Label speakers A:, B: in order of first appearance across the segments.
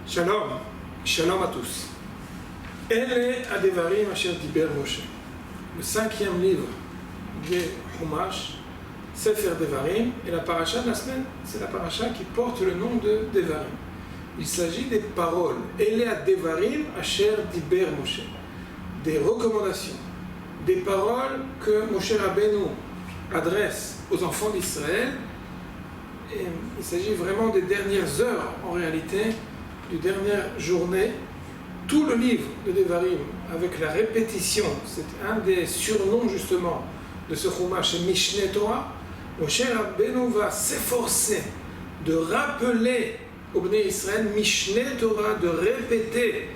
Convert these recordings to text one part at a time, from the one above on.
A: Shalom, shalom à tous. Elle Adevarim Asher Diber Moshe. Le 5e livre des Chumash, Sefer Devarim, et la paracha de la semaine, c'est la paracha qui porte le nom de Devarim. Il s'agit des paroles. Elle Adevarim Asher Diber Moshe. Des recommandations, des paroles que Moshe Rabbeinu adresse aux enfants d'Israël. Et il s'agit vraiment des dernières heures, en réalité, des dernières journées. Tout le livre de Devarim, avec la répétition, c'est un des surnoms justement de ce Chumash, c'est Mishneh Torah. Moshe Rabbeinu va s'efforcer de rappeler au Bnei Israël Mishneh Torah, de répéter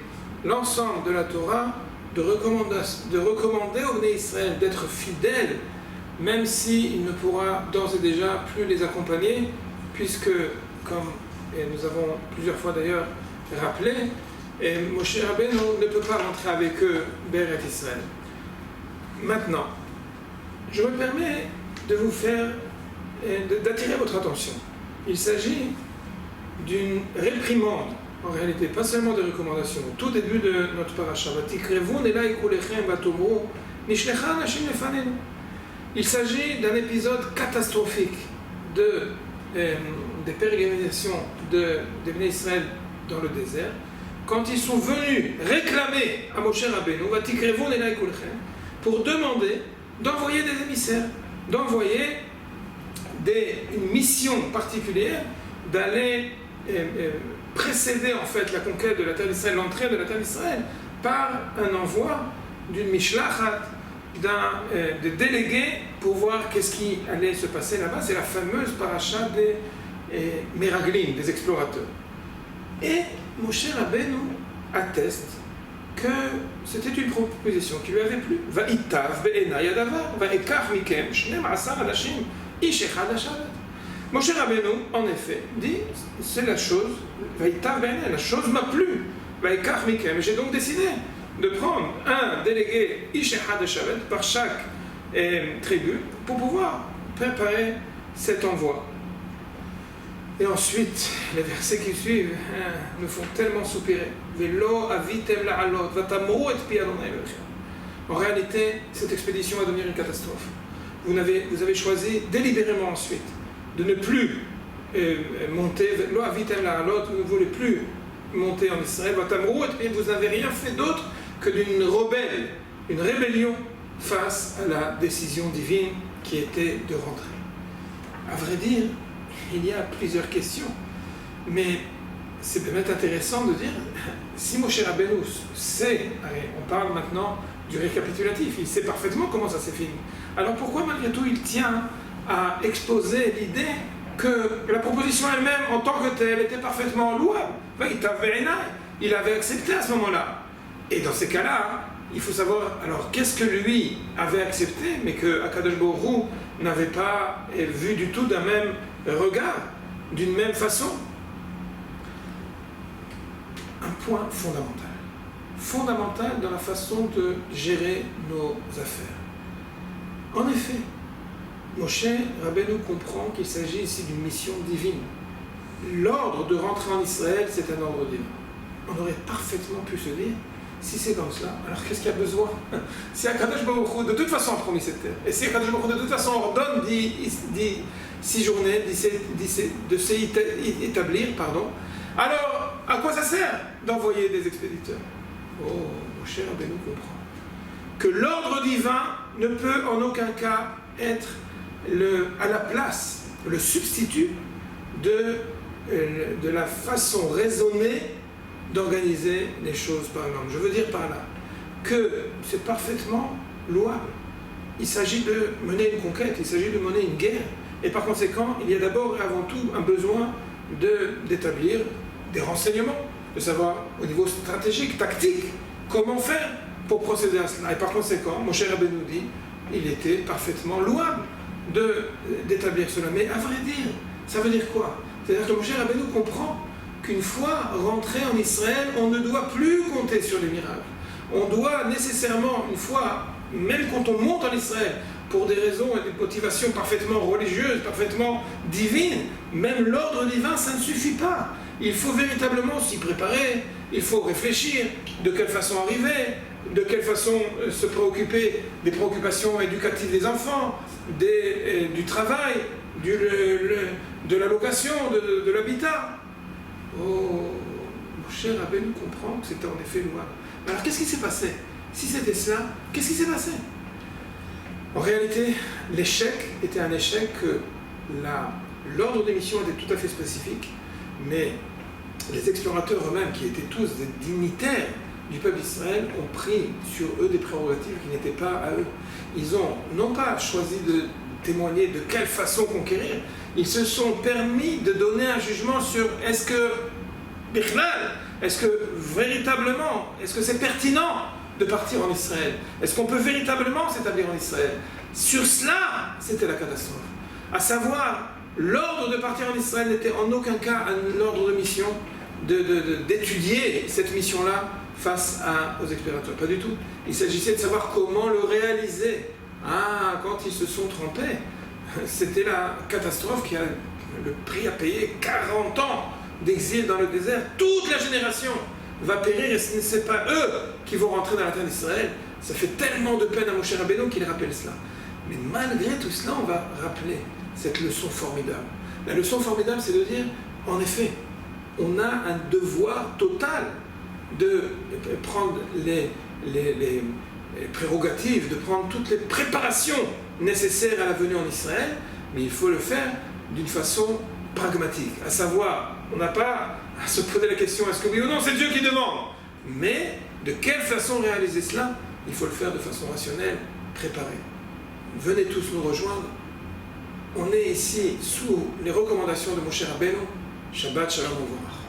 A: l'ensemble de la Torah, de recommander au Bnei Israël d'être fidèle, même s'il ne pourra d'ores et déjà plus les accompagner, puisque, comme et nous avons plusieurs fois d'ailleurs rappelé, et Moshe Rabbeinu ne peut pas rentrer avec eux Beret Israël. Maintenant, je me permets de vous faire, d'attirer votre attention. Il s'agit d'une réprimande, en réalité, pas seulement de recommandations. Au tout début de notre paracha, il s'agit d'un épisode catastrophique des pérégrinations des Bnei Israël dans le désert, quand ils sont venus réclamer à Moshe Rabbeinu pour demander d'envoyer des émissaires, d'envoyer une mission particulière, d'aller précéder en fait la conquête de la terre d'Israël, l'entrée de la terre d'Israël, par un envoi d'une mishlachat, de délégués pour voir qu'est-ce qui allait se passer là-bas. C'est la fameuse paracha des Meraglim, des explorateurs. Et Moshe Rabbeinu atteste que c'était une proposition qui lui avait plu. Va'itav be'enai hadavar, va'ekach mikem shneim asar anashim ish echad hashavet. Moshe Rabbeinu, en effet, dit, c'est la chose, va'itav be'enai, la chose m'a plu, va'ekach mikem. J'ai donc décidé de prendre un délégué ish echad hashavet par chaque tribu pour pouvoir préparer cet envoi. Et ensuite, les versets qui suivent nous font tellement soupirer. En réalité, cette expédition va devenir une catastrophe. Vous avez choisi délibérément ensuite de ne plus monter. Vous ne voulez plus monter en Israël. Et vous n'avez rien fait d'autre que une rébellion face à la décision divine qui était de rentrer. À vrai dire, il y a plusieurs questions, mais c'est peut-être intéressant de dire, si Moshe Rabbeinu sait, on parle maintenant du récapitulatif, il sait parfaitement comment ça s'est fini, alors pourquoi malgré tout il tient à exposer l'idée que la proposition elle-même en tant que telle était parfaitement louable? Il avait accepté à ce moment-là, et dans ces cas-là, il faut savoir, alors qu'est-ce que lui avait accepté, mais que Akadosh Baruch Hu n'avait pas vu du tout d'un même regard, d'une même façon. Un point fondamental dans la façon de gérer nos affaires. En effet, Moshe Rabbeinu comprend qu'il s'agit ici d'une mission divine. L'ordre de rentrer en Israël, c'est un ordre divin. On aurait parfaitement pu se dire, si c'est comme cela, alors qu'est-ce qu'il y a besoin? Si Akadosh Baruch Hu de toute façon a promis cette terre, et si Akadosh Baruch Hu de toute façon ordonne d'y séjourner, de s'y établir, alors à quoi ça sert d'envoyer des expéditeurs? Oh, Moshe Rabbeinu comprend que l'ordre divin ne peut en aucun cas être à la place, le substitut de la façon raisonnée d'organiser les choses par l'homme. Je veux dire par là que c'est parfaitement louable. Il s'agit de mener une conquête, il s'agit de mener une guerre, et par conséquent, il y a d'abord et avant tout un besoin d'établir des renseignements, de savoir au niveau stratégique, tactique, comment faire pour procéder à cela. Et par conséquent, Moshe Rabbeinu dit, il était parfaitement louable d'établir cela. Mais à vrai dire, ça veut dire quoi? C'est-à-dire que Moshe Rabbeinu comprend qu'une fois rentré en Israël, on ne doit plus compter sur les miracles. On doit nécessairement, une fois, même quand on monte en Israël, pour des raisons et des motivations parfaitement religieuses, parfaitement divines, même l'ordre divin, ça ne suffit pas. Il faut véritablement s'y préparer, il faut réfléchir de quelle façon arriver, de quelle façon se préoccuper des préoccupations éducatives des enfants, du travail, de la location, de l'habitat. Oh, Moshe Rabbeinu comprend que c'était en effet louable. Alors qu'est-ce qui s'est passé? Si c'était cela, qu'est-ce qui s'est passé? En réalité, l'échec était un échec que l'ordre des missions était tout à fait spécifique, mais les explorateurs eux-mêmes, qui étaient tous des dignitaires du peuple d'Israël, ont pris sur eux des prérogatives qui n'étaient pas à eux. Ils ont non pas choisi de témoigner de quelle façon conquérir, ils se sont permis de donner un jugement sur est-ce que, est-ce que véritablement, est-ce que c'est pertinent de partir en Israël? Est-ce qu'on peut véritablement s'établir en Israël? Sur cela, c'était la catastrophe. À savoir, l'ordre de partir en Israël n'était en aucun cas un ordre de mission d'étudier cette mission-là face aux explorateurs. Pas du tout. Il s'agissait de savoir comment le réaliser. Ah, quand ils se sont trompés, c'était la catastrophe qui a le prix à payer. 40 ans d'exil dans le désert, toute la génération va périr et ce n'est pas eux qui vont rentrer dans la terre d'Israël. Ça fait tellement de peine à Moshe Rabbeinu qu'il rappelle cela. Mais malgré tout cela, on va rappeler cette leçon formidable. La leçon formidable, c'est de dire, en effet, on a un devoir total de prendre les prérogatives, de prendre toutes les préparations nécessaires à la venue en Israël, mais il faut le faire d'une façon pragmatique. À savoir, on n'a pas à se poser la question, est-ce que oui ou non, c'est Dieu qui demande. Mais de quelle façon réaliser cela? Il faut le faire de façon rationnelle, préparée. Venez tous nous rejoindre. On est ici sous les recommandations de Moshe Rabbeinu. Shabbat Shalom au revoir.